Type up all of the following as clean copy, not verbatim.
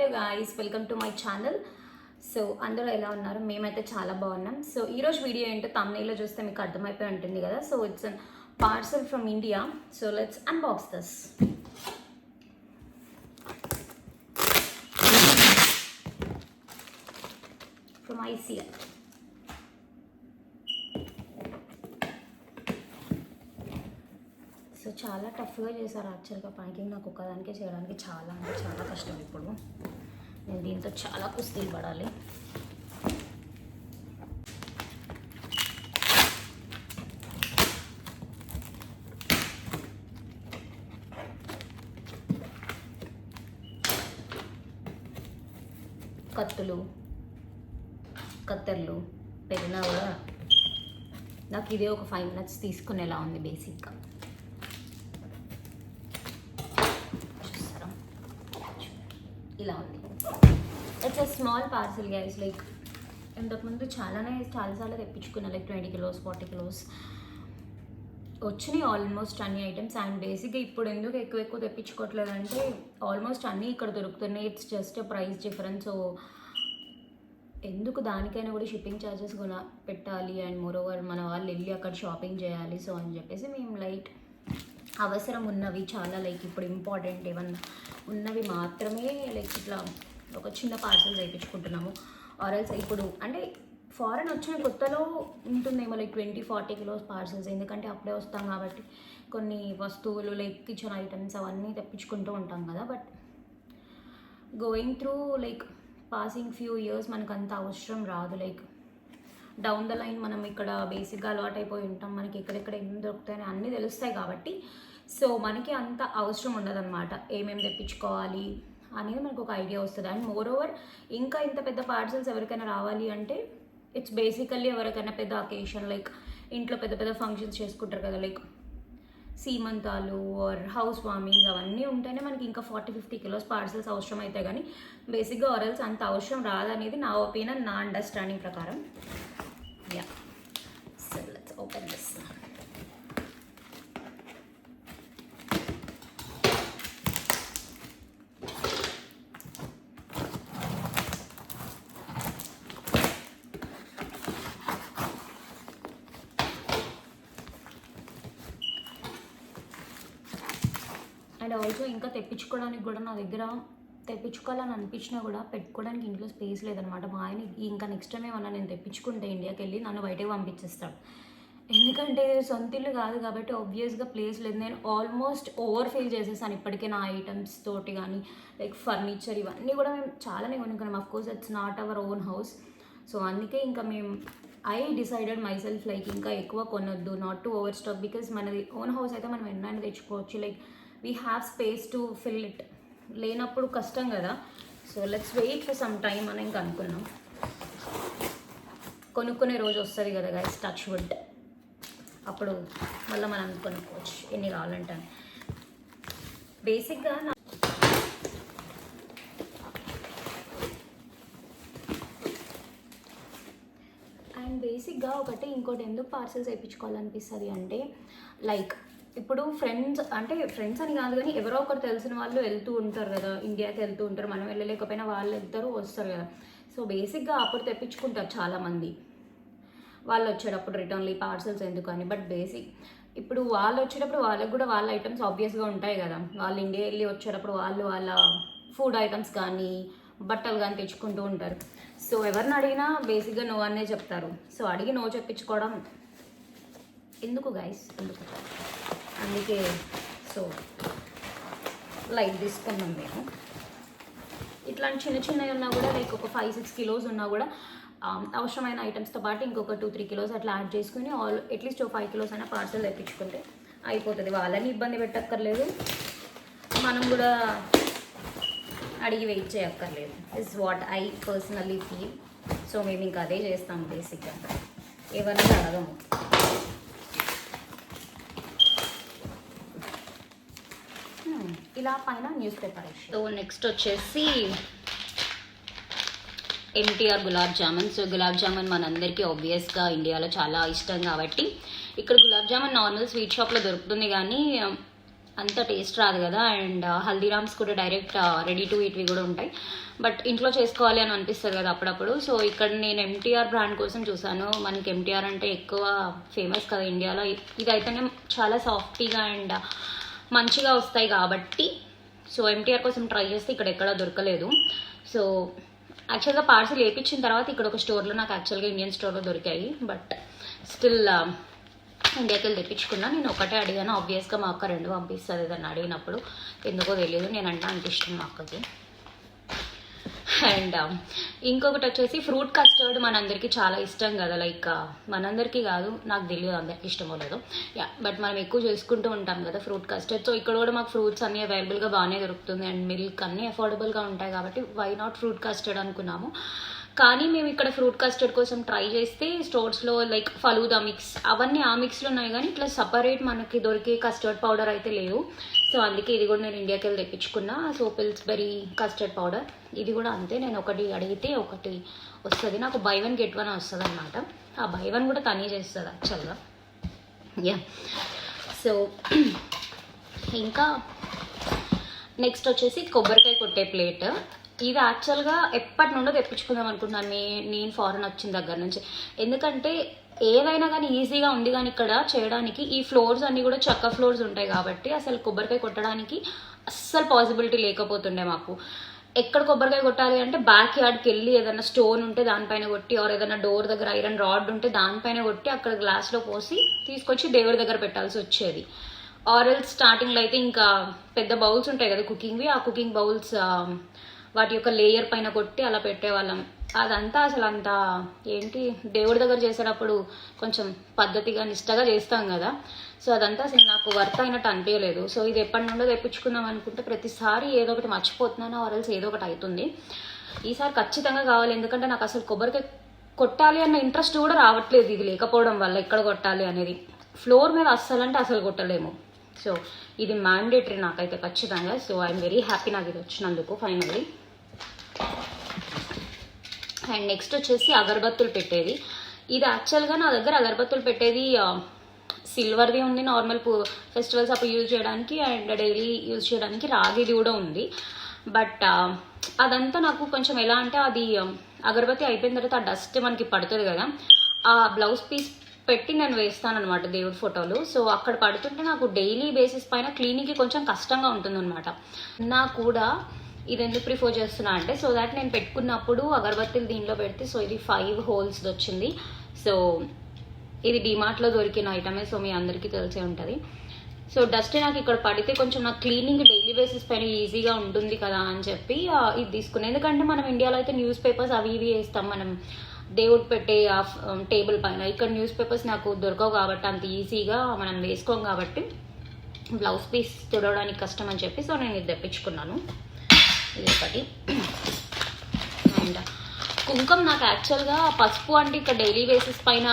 Hello guys, welcome to my channel. So అందరూ ఎలా ఉన్నారు? మేమైతే చాలా బాగున్నాం. సో ఈరోజు వీడియో ఏంటో thumbnail లో చూస్తే మీకు అర్థమైపోయి ఉంటుంది కదా. So it's an parcel from India. So let's unbox this. From ICL. So చాలా టఫ్గా చేశారు యాక్చువల్గా. ప్యాకింగ్ నాకు ఒక్కదానికే చేయడానికి చాలా అంటే చాలా కష్టం. ఇప్పుడు నేను దీంతో చాలా కుస్తీలు పడాలి. కత్తులు, కత్తెర్లు పెట్టినా కూడా నాకు ఇదే ఒక 5 minutes తీసుకునేలా ఉంది బేసిక్గా. ఇలా ఉంది. It's a small parcel guys. Like ఇంతకుముందు చాలాసార్లు తెప్పించుకున్నా. లైక్ 20 kilos 40 kilos వచ్చినాయి ఆల్మోస్ట్ అన్ని ఐటమ్స్. అండ్ బేసిక్గా ఇప్పుడు ఎందుకు ఎక్కువ తెప్పించుకోవట్లేదు అంటే ఆల్మోస్ట్ అన్నీ ఇక్కడ దొరుకుతున్నాయి. It's just price difference. So ఎందుకు దానికైనా కూడా షిప్పింగ్ ఛార్జెస్ కూడా పెట్టాలి. అండ్ మోరోవర్ మన వాళ్ళు వెళ్ళి అక్కడ షాపింగ్ చేయాలి. సో అని చెప్పేసి మేము లైట్ అవసరం ఉన్నవి చాలా, లైక్ ఇప్పుడు ఇంపార్టెంట్ ఏమన్నా ఉన్నవి మాత్రమే లైక్ ఇట్లా ఒక చిన్న పార్సల్ చేయించుకుంటున్నాము. ఆర్ఎల్స్ ఇప్పుడు అంటే ఫారెన్ వచ్చిన కొత్తలో ఉంటుందేమో లైక్ 20-40 kilos పార్సల్స్. ఎందుకంటే అప్పుడే వస్తాం కాబట్టి కొన్ని వస్తువులు లైక్ కిచెన్ ఐటమ్స్ అవన్నీ తెప్పించుకుంటూ ఉంటాం కదా. But going through like passing few years మనకు అంత అవసరం రాదు. లైక్ డౌన్ ద లైన్ మనం ఇక్కడ బేసిక్గా అలవాటు అయిపోయి ఉంటాం. మనకి ఎక్కడెక్కడ ఏం దొరుకుతాయని అన్నీ తెలుస్తాయి కాబట్టి సో మనకి అంత అవసరం ఉండదన్నమాట. ఏమేమి తెప్పించుకోవాలి అనేది మనకు ఒక ఐడియా వస్తుంది. అండ్ మోర్ ఓవర్ ఇంకా ఇంత పెద్ద పార్సల్స్ ఎవరికైనా రావాలి అంటే ఇట్స్ బేసికల్లీ ఎవరికైనా పెద్ద అకేషన్ లైక్ ఇంట్లో పెద్ద ఫంక్షన్స్ చేసుకుంటారు కదా, లైక్ సీమంతాలు ఆర్ హౌస్ వార్మింగ్స్ అవన్నీ ఉంటేనే మనకి ఇంకా 40-50 kilos పార్సల్స్ అవసరం అయితే కానీ బేసిక్గా ఆర్ఎల్స్ అంత అవసరం రాదనేది నా ఒపీనియన్, నా అండర్స్టాండింగ్ ప్రకారం. Yeah, so let's open this. And also ఇంకా తెప్పించుకోవడానికి కూడా నా దగ్గర తెప్పించుకోవాలని అనిపించినా కూడా పెట్టుకోవడానికి ఇంట్లో స్పేస్ లేదనమాట. మా ఆయన ఇంకా నెక్స్ట్ టైం ఏమన్నా నేను తెప్పించుకుంటే ఇండియాకి వెళ్ళి నన్ను బయటకు పంపించేస్తాడు. ఎందుకంటే సొంత ఇల్లు కాదు కాబట్టి ఆబ్వియస్గా ప్లేస్ లేదు. నేను ఆల్మోస్ట్ ఓవర్ఫిల్ చేసేసాను ఇప్పటికే నా ఐటమ్స్ తోటి. కానీ లైక్ ఫర్నిచర్ ఇవన్నీ కూడా మేము చాలానే కొనుక్కున్నాం. Of course it's not our own house. So అందుకే ఇంకా మేము I decided myself like ఇంకా ఎక్కువ కొనొద్దు, not to overstock. Because మనది ఓన్ హౌస్ అయితే మనం ఎన్నైనా తెచ్చుకోవచ్చు. Like we have space to fill it. లేనప్పుడు కష్టం కదా. So let's wait for some time అని ఇంకా అనుకున్నాం. కొనుక్కునే రోజు వస్తుంది కదా గైస్, టచ్ వుడ్. అప్పుడు మళ్ళీ మనం కొనుక్కోవచ్చు ఎన్ని కావాలంటే. బేసిక్గా అండ్ బేసిక్గా ఒకటి ఇంకోటి ఎందుకు పార్సల్స్ వేయించుకోవాలనిపిస్తుంది అంటే లైక్ ఇప్పుడు ఫ్రెండ్స్ అని కాదు కానీ ఎవరో ఒకరు తెలిసిన వాళ్ళు వెళ్తూ ఉంటారు కదా, ఇండియాకి వెళ్తూ ఉంటారు. మనం వెళ్ళలేకపోయినా వాళ్ళు వెళ్తారు వస్తారు కదా. సో బేసిక్గా అప్పుడు తెప్పించుకుంటారు చాలామంది. వాళ్ళు వచ్చేటప్పుడు రిటర్న్లీ పార్సల్స్ ఎందుకు అని. బట్ బేసిక్ ఇప్పుడు వాళ్ళు వచ్చేటప్పుడు వాళ్ళకి కూడా వాళ్ళ ఐటమ్స్ ఆబ్వియస్గా ఉంటాయి కదా. వాళ్ళు ఇండియా వెళ్ళి వచ్చేటప్పుడు వాళ్ళ ఫుడ్ ఐటమ్స్ కానీ బట్టలు కానీ తెచ్చుకుంటూ ఉంటారు. సో ఎవరిని అడిగినా బేసిక్గా నో అనే చెప్తారు. సో అడిగి నో చెప్పించుకోవడం ఎందుకు గైస్, ఎందుకు? అందుకే సో లైట్ తీసుకున్నాం మేము. ఇట్లాంటి చిన్నవి ఉన్నా కూడా లైక్ ఒక 5-6 kilos ఉన్నా కూడా అవసరమైన ఐటమ్స్తో పాటు ఇంకొక 2-3 kilos అట్లా యాడ్ చేసుకుని అట్లీస్ట్ 5 kilos అయినా పార్సల్ తెప్పించుకుంటే అయిపోతుంది. వాళ్ళని ఇబ్బంది పెట్టక్కర్లేదు, మనం కూడా అడిగి వెయిట్ చేయక్కర్లేదు. Is what I personally feel. So మేము ఇంకా అదే చేస్తాం బేసిక్గా, ఎవరైనా అడగము. ఇలా పైన న్యూస్ పేపర్. సో నెక్స్ట్ వచ్చేసి MTR గులాబ్ జామున్. సో గులాబ్ జామున్ మనందరికీ ఆబ్వియస్గా ఇండియాలో చాలా ఇష్టం కాబట్టి ఇక్కడ గులాబ్ జామున్ నార్మల్ స్వీట్ షాప్లో దొరుకుతుంది. కానీ అంత టేస్ట్ రాదు కదా. అండ్ హల్దీరామ్స్ కూడా డైరెక్ట్ రెడీ టు ఈట్వి కూడా ఉంటాయి, బట్ ఇంట్లో చేసుకోవాలి అని అనిపిస్తుంది కదా అప్పుడప్పుడు. సో ఇక్కడ నేను ఎంటీఆర్ బ్రాండ్ కోసం చూసాను. మనకి ఎంటీఆర్ అంటే ఎక్కువ ఫేమస్ కదా ఇండియాలో. ఇదైతేనే చాలా సాఫ్టీగా అండ్ మంచిగా వస్తాయి కాబట్టి సో ఎంటీఆర్ కోసం ట్రై చేస్తే ఇక్కడ ఎక్కడా దొరకలేదు. సో యాక్చువల్గా పార్సల్ వేయించిన తర్వాత ఇక్కడ ఒక స్టోర్లో నాకు యాక్చువల్గా ఇండియన్ స్టోర్లో దొరికాయి, బట్ స్టిల్ ఇండియాకి వెళ్ళి తెప్పించుకున్నా. నేను ఒకటే అడిగాను, ఆబ్వియస్గా మా అక్క 2 పంపిస్తుంది ఏదన్నా అడిగినప్పుడు, ఎందుకో తెలియదు, నేనంటే అంత ఇష్టం మా అక్కకి. అండ్ ఇంకొకటి వచ్చేసి ఫ్రూట్ కస్టర్డ్ మనందరికీ చాలా ఇష్టం కదా, లైక్ మనందరికీ కాదు, నాకు తెలియదు అందరికీ ఇష్టమో లేదో, బట్ మనం ఎక్కువ చేసుకుంటూ ఉంటాం కదా ఫ్రూట్ కస్టర్డ్. సో ఇక్కడ కూడా మాకు ఫ్రూట్స్ అన్నీ అవైలబుల్గా బాగానే దొరుకుతుంది అండ్ మిల్క్ అన్నీ అఫోర్డబుల్గా ఉంటాయి కాబట్టి వై నాట్ ఫ్రూట్ కస్టర్డ్ అనుకున్నాము. కానీ మేము ఇక్కడ ఫ్రూట్ కస్టర్డ్ కోసం ట్రై చేస్తే స్టోర్స్లో లైక్ ఫలూదా మిక్స్ అవన్నీ ఆ మిక్స్లో ఉన్నాయి, కానీ ఇట్లా సపరేట్ మనకి దొరికే కస్టర్డ్ పౌడర్ అయితే లేదు. సో అందుకే ఇది కూడా నేను ఇండియాకి వెళ్ళి తెప్పించుకున్నా. సో పిల్స్బెరీ కస్టర్డ్ పౌడర్ ఇది కూడా అంతే, నేను ఒకటి అడిగితే ఒకటి వస్తుంది, నాకు బై 1 get 1 వస్తుంది అనమాట. ఆ బై 1 కూడా తనే చేస్తుంది యాక్చువల్గా. సో ఇంకా నెక్స్ట్ వచ్చేసి కొబ్బరికాయ కొట్టే ప్లేట్. ఇది యాక్చువల్గా ఎప్పటి నుండో తెప్పించుకుందాం అనుకుంటున్నాను నేను ఫారెన్ వచ్చిన దగ్గర నుంచి. ఎందుకంటే ఏదైనా కానీ ఈజీగా ఉంది, కానీ ఇక్కడ చేయడానికి ఈ ఫ్లోర్స్ అన్నీ కూడా చెక్క ఫ్లోర్స్ ఉంటాయి కాబట్టి అసలు కొబ్బరికాయ కొట్టడానికి అస్సలు పాసిబిలిటీ లేకపోతుండే మాకు. ఎక్కడ కొబ్బరికాయ కొట్టాలి అంటే బ్యాక్ యార్డ్కి వెళ్ళి ఏదైనా స్టోన్ ఉంటే దానిపైన కొట్టి, ఆర్ ఏదైనా డోర్ దగ్గర ఐరన్ రాడ్ ఉంటే దానిపైన కొట్టి అక్కడ గ్లాస్లో పోసి తీసుకొచ్చి దేవుడి దగ్గర పెట్టాల్సి వచ్చేది. ఆరెల్స్ స్టార్టింగ్లో అయితే ఇంకా పెద్ద బౌల్స్ ఉంటాయి కదా కుకింగ్వి, ఆ కుకింగ్ బౌల్స్ వాటి యొక్క లేయర్ పైన కొట్టి అలా పెట్టేవాళ్ళం. అదంతా అసలు అంతా ఏంటి దేవుడి దగ్గర చేసేటప్పుడు కొంచెం పద్ధతిగా నిష్టగా చేస్తాం కదా, సో అదంతా అసలు నాకు వర్త్ అయినట్టు అనిపించలేదు. సో ఇది ఎప్పటి నుండో తెప్పించుకుందాం అనుకుంటే ప్రతిసారి ఏదో ఒకటి మర్చిపోతున్నాను, ఆరెల్స్ ఏదో ఒకటి అవుతుంది. ఈసారి ఖచ్చితంగా కావాలి, ఎందుకంటే నాకు అసలు కొబ్బరికాయ కొట్టాలి అన్న ఇంట్రెస్ట్ కూడా రావట్లేదు ఇది లేకపోవడం వల్ల. ఎక్కడ కొట్టాలి అనేది ఫ్లోర్ మీద అస్సలు అంటే అసలు కొట్టలేము. సో ఇది మ్యాండేటరీ నాకైతే ఖచ్చితంగా. సో ఐఎమ్ వెరీ హ్యాపీ నాకు ఇది వచ్చినందుకు ఫైనల్లీ. అండ్ నెక్స్ట్ వచ్చేసి అగరబత్తులు పెట్టేది. ఇది యాక్చువల్గా నా దగ్గర అగరబత్తులు పెట్టేది సిల్వర్ది ఉంది, నార్మల్ ఫెస్టివల్స్ అప్పుడు యూజ్ చేయడానికి అండ్ డైలీ యూజ్ చేయడానికి రాగిది కూడా ఉంది. బట్ అదంతా నాకు కొంచెం ఎలా అంటే అది అగరబత్తి అయిపోయిన తర్వాత ఆ డస్ట్ మనకి పడుతుంది కదా, ఆ బ్లౌజ్ పీస్ పెట్టి నేను వేస్తాను అనమాట దేవుడి ఫోటోలు. సో అక్కడ పడుతుంటే నాకు డైలీ బేసిస్ పైన క్లీనింగ్కి కొంచెం కష్టంగా ఉంటుంది అనమాట. నా కూడా ఇది ఎందుకు ప్రిఫర్ చేస్తున్నా అంటే సో దాట్ నేను పెట్టుకున్నప్పుడు అగరబత్తులు దీనిలో పెడితే, సో ఇది 5 holes వచ్చింది. సో ఇది డిమార్ట్లో దొరికిన ఐటమే, సో మీ అందరికీ తెలిసే ఉంటుంది. సో డస్ట్ నాకు ఇక్కడ పడితే కొంచెం నాకు క్లీనింగ్ డైలీ బేసిస్ పైన ఈజీగా ఉంటుంది కదా అని చెప్పి ఇది తీసుకున్నాను. ఎందుకంటే మనం ఇండియాలో అయితే న్యూస్ పేపర్స్ అవి ఇవి వేస్తాం మనం దేవుడు పెట్టే ఆ టేబుల్ పైన. ఇక్కడ న్యూస్ పేపర్స్ నాకు దొరకవు కాబట్టి అంత ఈజీగా మనం వేసుకోం కాబట్టి బ్లౌజ్ పీస్ తుడవడానికి కష్టం అని చెప్పి సో నేను ఇది తెప్పించుకున్నాను. ఇది ఒకటి. అండ్ కుంకుమ నాకు యాక్చువల్గా పసుపు అంటే ఇక్కడ డైలీ బేసిస్ పైన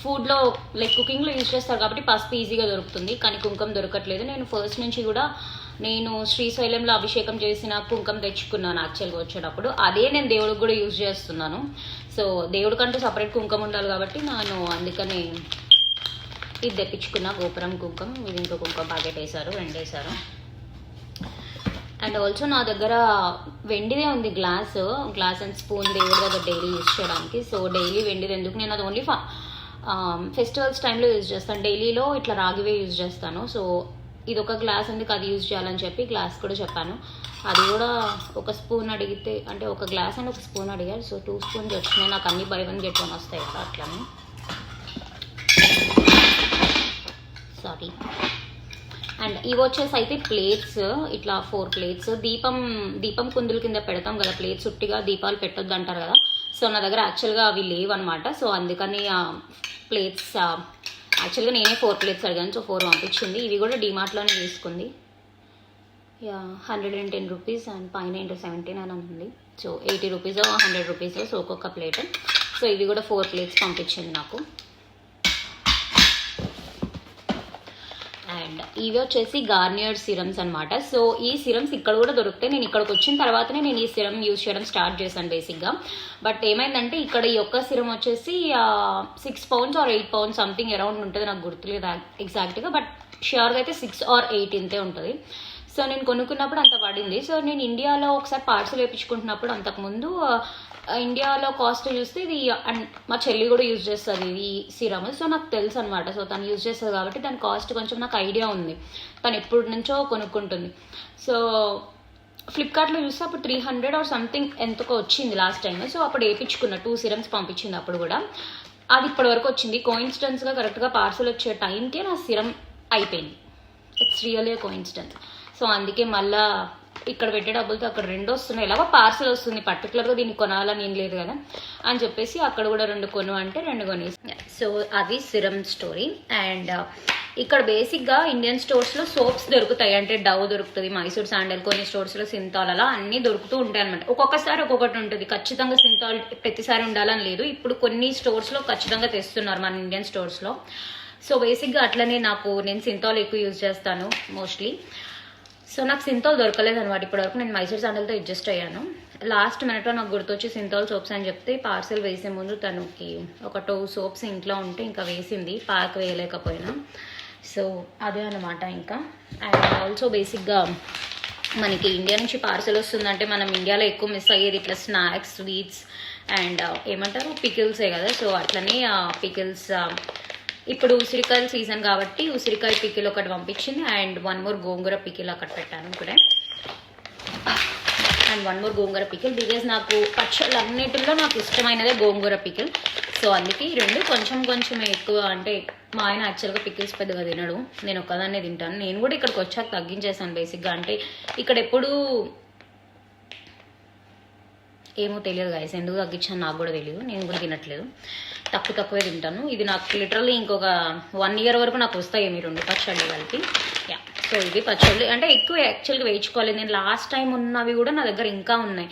ఫుడ్లో లైక్ కుకింగ్లో యూజ్ చేస్తారు కాబట్టి పసుపు ఈజీగా దొరుకుతుంది, కానీ కుంకుమ దొరకట్లేదు. నేను ఫస్ట్ నుంచి కూడా నేను శ్రీశైలంలో అభిషేకం చేసిన కుంకుమ తెచ్చుకున్నాను యాక్చువల్గా వచ్చేటప్పుడు, అదే నేను దేవుడికి కూడా యూజ్ చేస్తున్నాను. సో దేవుడికంటూ సపరేట్ కుంకుమ ఉండాలి కాబట్టి నేను అందుకనే ఇది తెప్పించుకున్నా, గోపురం కుంకుమ. ఇది ఇంకో కుంకుమ ప్యాకెట్ వేశారు, 2 వేశారు. అండ్ ఆల్సో నా దగ్గర వెండిదే ఉంది గ్లాస్ అండ్ స్పూన్ దేవుడి దగ్గర డైలీ యూజ్ చేయడానికి. సో డైలీ వెండిది ఎందుకు, నేను అది ఓన్లీ ఫెస్టివల్స్ టైంలో యూజ్ చేస్తాను, డైలీలో ఇట్లా రాగివే యూజ్ చేస్తాను. సో ఇది ఒక గ్లాస్ ఎందుకు అది యూజ్ చేయాలని చెప్పి గ్లాస్ కూడా చెప్పాను. అది కూడా ఒక స్పూన్ అడిగితే అంటే ఒక గ్లాస్ అండ్ ఒక స్పూన్ అడిగారు. సో 2 spoons వచ్చినాయి. నాకు అన్ని బై 1 get 1 వస్తాయి కదా అట్లని. సారీ. అండ్ ఇవి వచ్చేసి అయితే ప్లేట్స్, ఇట్లా 4 plates. దీపం కుందుల కింద పెడతాం కదా ప్లేట్స్, ఉట్టిగా దీపాలు పెట్టొద్దు అంటారు కదా. సో నా దగ్గర యాక్చువల్గా అవి లేవు అనమాట. సో అందుకని ప్లేట్స్ యాక్చువల్గా నేనే 4 plates అడిగాను. సో 4 పంపించింది. ఇవి కూడా డిమార్ట్లోనే తీసుకుంది. 110 rupees అండ్ పైన ఇంటూ 17 అని ఉంది. సో 80 rupees 100 rupees సో ఒక్కొక్క ప్లేట్. సో ఇవి కూడా 4 plates పంపించింది నాకు. అండ్ ఇవి వచ్చేసి గార్నియర్ సిరమ్స్ అనమాట. సో ఈ సిరమ్స్ ఇక్కడ కూడా దొరుకుతాయి. నేను ఇక్కడికి వచ్చిన తర్వాతనే నేను ఈ సిరమ్ యూజ్ చేయడం స్టార్ట్ చేశాను బేసిక్గా. బట్ ఏమైందంటే ఇక్కడ ఈ ఒక్క సిరమ్ వచ్చేసి 6 pounds or 8 pounds something around ఉంటుంది, నాకు గుర్తులేదు ఎగ్జాక్ట్గా, బట్ ష్యూర్గా అయితే 6 or 8 ఇంతే ఉంటుంది. సో నేను కొనుక్కున్నప్పుడు అంత పడింది. సో నేను ఇండియాలో ఒకసారి పార్సల్ వేయించుకుంటున్నప్పుడు అంతకుముందు ఇండియాలో కాస్ట్ చూస్తే ఇది, అండ్ మా చెల్లి కూడా యూజ్ చేస్తుంది ఈ సిరమ్. సో నాకు తెలుసు అనమాట. సో తను యూజ్ చేస్తుంది కాబట్టి దాని కాస్ట్ కొంచెం నాకు ఐడియా ఉంది, తను ఎప్పటి నుంచో కొనుక్కుంటుంది. సో ఫ్లిప్కార్ట్లో చూస్తే అప్పుడు 300 or సంథింగ్ ఎంతకో వచ్చింది లాస్ట్ టైం. సో అప్పుడు వేయించుకున్న 2 సిరమ్స్ పంపించింది అప్పుడు కూడా. అది ఇప్పటి వరకు వచ్చింది. కోఇన్సిడెన్స్గా కరెక్ట్గా పార్సల్ వచ్చే టైంకే నా సిరమ్ అయిపోయింది. It's really coincidence. సో అందుకే మళ్ళీ ఇక్కడ పెట్టే డబ్బులతో అక్కడ 2 వస్తున్నాయి. ఎలాగో పార్సల్ వస్తుంది, పర్టికులర్గా దీన్ని కొనాలని ఏం లేదు కదా అని చెప్పేసి అక్కడ కూడా 2 కొను అంటే 2 కొనేసి. సో అది సిరమ్ స్టోరీ. అండ్ ఇక్కడ బేసిక్గా ఇండియన్ స్టోర్స్లో సోప్స్ దొరుకుతాయి. అంటే డవ్ దొరుకుతుంది, మైసూర్ శాండల్, కొన్ని స్టోర్స్లో సింతాల్, అలా అన్నీ దొరుకుతూ ఉంటాయి అనమాట. ఒక్కొక్కసారి ఒక్కొక్కటి ఉంటుంది. ఖచ్చితంగా సింతాల్ ప్రతిసారి ఉండాలని లేదు. ఇప్పుడు కొన్ని స్టోర్స్లో ఖచ్చితంగా తెస్తున్నారు మన ఇండియన్ స్టోర్స్లో. సో బేసిక్గా అట్లనే నేను సింతాల్ ఎక్కువ యూజ్ చేస్తాను మోస్ట్లీ. సో నాకు సింతాల్ దొరకలేదు అనమాట ఇప్పటివరకు. నేను మైసూర్ శాండల్తో అడ్జస్ట్ అయ్యాను. లాస్ట్ మినిట్లో నాకు గుర్తొచ్చి సింతాల్ సోప్స్ అని చెప్తే పార్సల్ వేసే ముందు తనకి ఒక 2 సోప్స్ ఇంట్లో ఉంటే ఇంకా వేసింది, ప్యాక్ వేయలేకపోయినా. సో అదే అనమాట ఇంకా. అండ్ ఆల్సో బేసిక్గా మనకి ఇండియా నుంచి పార్సల్ వస్తుందంటే మనం ఇండియాలో ఎక్కువ మిస్ అయ్యేది ఇట్లా స్నాక్స్, స్వీట్స్ అండ్ ఏమంటారు పికిల్సే కదా. సో అట్లనే పికిల్స్ ఇప్పుడు ఉసిరికాయల సీజన్ కాబట్టి ఉసిరికాయ పికిల్ ఒకటి పంపించింది. అండ్ 1 more గోంగూర పికిల్ అక్కడ పెట్టాను ఇప్పుడే. And 1 more gongura pickle, because నాకు పచ్చళ్ళు అన్నిటిలో నాకు ఇష్టమైనదే గోంగూర పికిల్. సో అందుకే 2 కొంచెం ఎక్కువ. అంటే మా ఆయన యాక్చువల్గా పికిల్స్ పెద్దగా తినడు, నేను ఒక్కదాన్నే తింటాను. నేను కూడా ఇక్కడికి వచ్చాక తగ్గించేసాను బేసిక్గా. అంటే ఇక్కడ ఎప్పుడు ఏమో తెలియదు గైస్, ఎందుకు తగ్గించాను నాకు కూడా తెలియదు. నేను కూడా తినట్లేదు, తక్కువే తింటాను. ఇది నాకు లిటరల్లీ ఇంకొక 1 year వరకు నాకు వస్తాయి మీ 2 పచ్చళ్ళు కలిపి. యా, సో ఇది పచ్చళ్ళు అంటే ఎక్కువ యాక్చువల్గా వేయించుకోవాలి. నేను లాస్ట్ టైం ఉన్నవి కూడా నా దగ్గర ఇంకా ఉన్నాయి.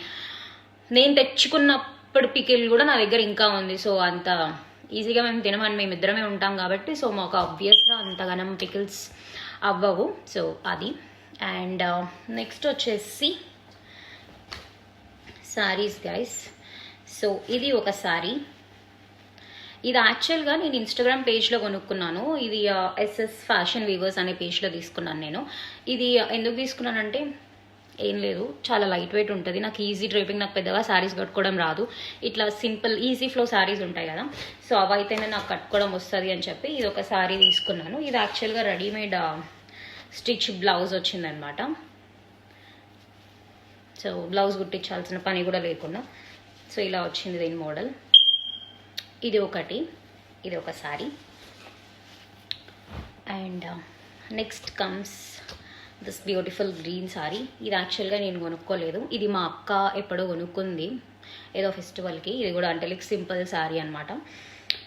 నేను తెచ్చుకున్నప్పుడు పికిల్ కూడా నా దగ్గర ఇంకా ఉంది. సో అంత ఈజీగా మేము తినమని మేమిద్దరమే ఉంటాం కాబట్టి సో మాకు ఆబ్వియస్గా అంతగానం పికిల్స్ అవ్వవు. సో అది. అండ్ నెక్స్ట్ వచ్చేసి శారీస్ గైస్. సో ఇది ఒక శారీ. ఇది యాక్చువల్గా నేను ఇన్స్టాగ్రామ్ పేజ్లో కొనుక్కున్నాను. ఇది SS ఫ్యాషన్ వీవర్స్ అనే పేజ్లో తీసుకున్నాను నేను. ఇది ఎందుకు తీసుకున్నానంటే ఏం లేదు, చాలా లైట్ వెయిట్ ఉంటుంది. నాకు ఈజీ డ్రైపింగ్, నాకు పెద్దగా శారీస్ కట్టుకోవడం రాదు. ఇట్లా సింపుల్ ఈజీ ఫ్లో శారీస్ ఉంటాయి కదా, సో అవైతేనే నాకు కట్టుకోవడం వస్తుంది అని చెప్పి ఇది ఒక శారీ తీసుకున్నాను. ఇది యాక్చువల్గా రెడీమేడ్ స్టిచ్ బ్లౌజ్ వచ్చిందనమాట. సో బ్లౌజ్ కుట్టించాల్సిన పని కూడా లేకుండా సో ఇలా వచ్చింది దీని మోడల్. ఇది ఒక sari. And next comes this beautiful green sari. ఇది యాక్చువల్గా నేను కొనుక్కోలేదు, ఇది మా అక్క ఎప్పుడో కొనుక్కుంది ఏదో ఫెస్టివల్కి. ఇది కూడా అంటే లైక్ సింపుల్ శారీ అనమాట.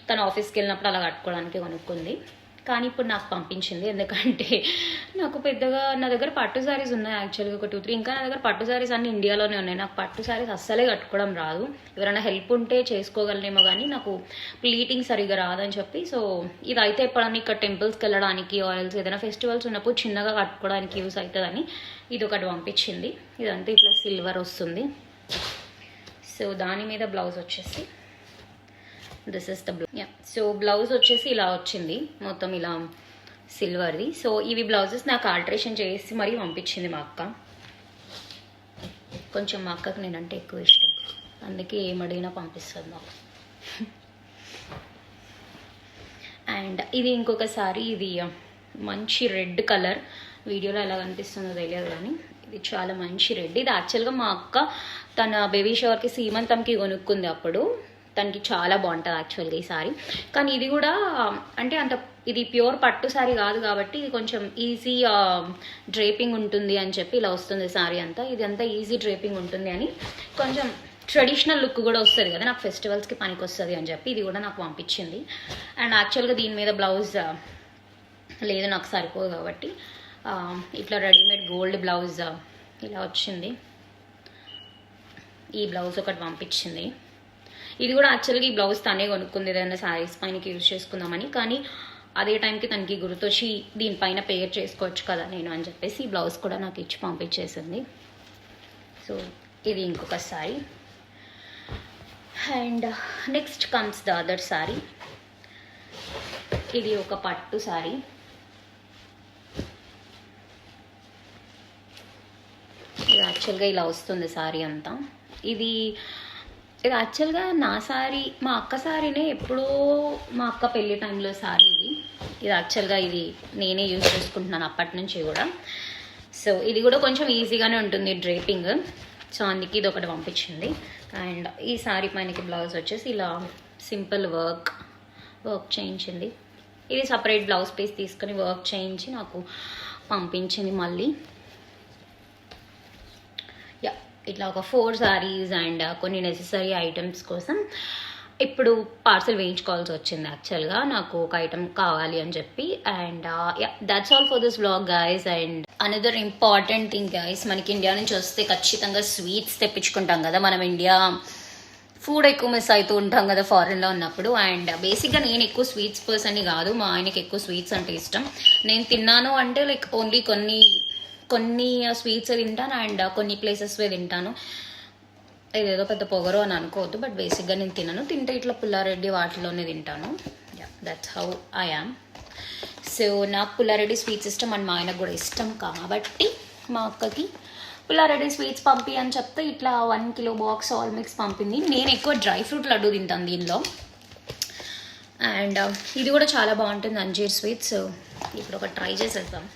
తను ఆఫీస్కి వెళ్ళినప్పుడు అలా కట్టుకోవడానికి కొనుక్కుంది. కానీ ఇప్పుడు నాకు పంపించింది, ఎందుకంటే నాకు పెద్దగా నా దగ్గర పట్టు శారీస్ ఉన్నాయి యాక్చువల్గా ఒక 2-3. ఇంకా నా దగ్గర పట్టు శారీస్ అన్నీ ఇండియాలోనే ఉన్నాయి. నాకు పట్టు శారీస్ అస్సలే కట్టుకోవడం రాదు. ఎవరైనా హెల్ప్ ఉంటే చేసుకోగలనేమో కానీ నాకు ప్లీటింగ్ సరిగ్గా రాదని చెప్పి సో ఇదైతే ఎప్పుడన్నా ఇక్కడ టెంపుల్స్కి వెళ్ళడానికి ఆయిల్స్ ఏదైనా ఫెస్టివల్స్ ఉన్నప్పుడు చిన్నగా కట్టుకోవడానికి యూస్ అవుతుందని ఇది ఒకటి పంపించింది. ఇదంతా ఇట్లా సిల్వర్ వస్తుంది. సో దాని మీద బ్లౌజ్ వచ్చేసి this is the blouse. Yeah, so blouse వచ్చేసి ఇలా వచ్చింది మొత్తం ఇలా సిల్వర్ది. సో ఇవి బ్లౌజెస్ నాకు ఆల్టరేషన్ చేసి మరీ పంపించింది మా అక్క. కొంచెం మా అక్కకి నేనంటే ఎక్కువ ఇష్టం, అందుకే ఏమడిగినా పంపిస్తుంది నాకు. అండ్ ఇది ఇంకొక సారీ. ఇది మంచి రెడ్ కలర్, వీడియోలో ఎలా కనిపిస్తుందో తెలియదు కానీ ఇది చాలా మంచి రెడ్. ఇది యాక్చువల్గా మా అక్క తన బేబీ షవర్కి సీమంతంకి కొనుక్కుంది అప్పుడు. తనకి చాలా బాగుంటుంది యాక్చువల్గా ఈ సారీ. కానీ ఇది కూడా అంటే అంత ఇది ప్యూర్ పట్టు సారీ కాదు కాబట్టి ఇది కొంచెం ఈజీ డ్రేపింగ్ ఉంటుంది అని చెప్పి ఇలా వస్తుంది సారీ అంతా. ఇది అంతా ఈజీ డ్రేపింగ్ ఉంటుంది అని కొంచెం ట్రెడిషనల్ లుక్ కూడా వస్తుంది కదా, నాకు ఫెస్టివల్స్కి పనికి వస్తుంది అని చెప్పి ఇది కూడా నాకు పంపించింది. అండ్ యాక్చువల్గా దీని మీద బ్లౌజ్ లేదు, నాకు సరిపోదు కాబట్టి ఇట్లా రెడీమేడ్ గోల్డ్ బ్లౌజ్ ఇలా వచ్చింది. ఈ బ్లౌజ్ ఒకటి పంపించింది. ఇది కూడా యాక్చువల్గా ఈ బ్లౌజ్ తనే కొనుక్కుంది ఏదైనా శారీస్ పైనకి యూజ్ చేసుకుందామని. కానీ అదే టైంకి తనకి గుర్తొచ్చి దీనిపైన పేర్ చేసుకోవచ్చు కదా నేను అని చెప్పేసి ఈ బ్లౌజ్ కూడా నాకు ఇచ్చి పంపించేసింది. సో ఇది ఇంకొక sorry. And next comes the other sorry. ఇది ఒక పట్టు సారీ. ఇది యాక్చువల్గా ఇలా వస్తుంది సారీ అంతా. ఇది యాక్చువల్గా నా సారీ, మా అక్క సారీనే, ఎప్పుడో మా అక్క పెళ్ళి టైంలో సారీ ఇది యాక్చువల్గా ఇది నేనే యూజ్ చేసుకుంటున్నాను అప్పటి నుంచి కూడా. సో ఇది కూడా కొంచెం ఈజీగానే ఉంటుంది డ్రేపింగ్. సో అందుకే ఇది ఒకటి పంపించింది. అండ్ ఈ సారీ పైనకి బ్లౌజ్ వచ్చేసి ఇలా సింపుల్ వర్క్ చేయించింది. ఇది సపరేట్ బ్లౌజ్ పీస్ తీసుకొని వర్క్ చేయించి నాకు పంపించింది మళ్ళీ. ఇట్లా ఒక 4 సారీస్ అండ్ కొన్ని నెసెసరీ ఐటమ్స్ కోసం ఇప్పుడు పార్సల్ వేయించుకోవాల్సి వచ్చింది. యాక్చువల్గా నాకు ఒక ఐటమ్ కావాలి అని చెప్పి. And that's all for this vlog guys. And another important thing guys, మనకి ఇండియా నుంచి వస్తే ఖచ్చితంగా స్వీట్స్ తెప్పించుకుంటాం కదా. మనం ఇండియా ఫుడ్ ఎక్కువ మిస్ అవుతూ ఉంటాం కదా ఫారెన్లో ఉన్నప్పుడు. అండ్ బేసిక్గా నేను ఎక్కువ స్వీట్స్ పర్సన్ని కాదు, మా ఆయనకి ఎక్కువ స్వీట్స్ అంటే ఇష్టం. నేను తిన్నాను అంటే లైక్ ఓన్లీ కొన్ని స్వీట్స్ తింటాను అండ్ కొన్ని ప్లేసెస్వే తింటాను. ఇదేదో పెద్ద పొగరు అని అనుకోవద్దు, బట్ బేసిక్గా నేను తింటే ఇట్లా పుల్లారెడ్డి వాటిలోనే తింటాను. That's how I am. So నాకు పుల్లారెడ్డి స్వీట్స్ ఇష్టం అండ్ మా ఆయనకు కూడా ఇష్టం కాబట్టి మా అక్కకి పుల్లారెడ్డి స్వీట్స్ పంపి అని చెప్తే ఇట్లా 1 కిలో బాక్స్ ఆల్ మిక్స్ పంపింది. నేను ఎక్కువ డ్రై ఫ్రూట్ లడ్డు తింటాను దీనిలో. అండ్ ఇది కూడా చాలా బాగుంటుంది అంజీర్ స్వీట్స్. ఇప్పుడు ఒక ట్రై చేసేద్దాం.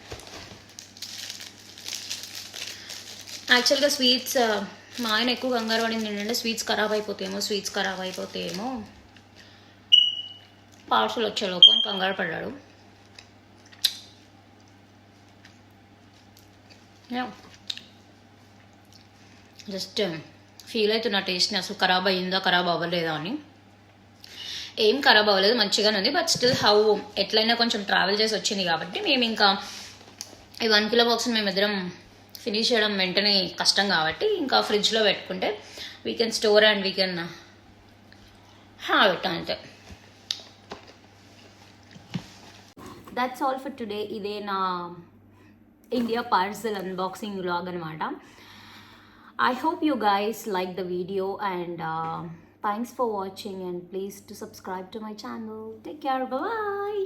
యాక్చువల్గా స్వీట్స్ మా ఆయన ఎక్కువ కంగారు పడింది ఏంటంటే స్వీట్స్ ఖరాబ్ అయిపోతేమో పార్సల్ వచ్చేలోపు అని కంగారు పడ్డాడు. జస్ట్ ఫీల్ అవుతున్న టేస్ట్ని అసలు ఖరాబ్ అయ్యిందా ఖరాబ్ అవ్వలేదా అని. ఏం ఖరాబ్ అవ్వలేదు, మంచిగానే ఉంది. బట్ స్టిల్ హౌ ఎట్లయినా కొంచెం ట్రావెల్ చేసి వచ్చింది కాబట్టి మేము ఇంకా ఈ 1 కిలో బాక్స్ని మేమిద్దరం ఫినిష్ చేయడం వెంటనే కష్టం కాబట్టి ఇంకా ఫ్రిడ్జ్లో పెట్టుకుంటే we can store and we can have it అంతే. That's all for today. ఇదే నా ఇండియా పార్సల్ అన్బాక్సింగ్ వ్లాగ్ అనమాట. I hope you guys like the video and thanks for watching and please to subscribe to my channel. Take care, bye.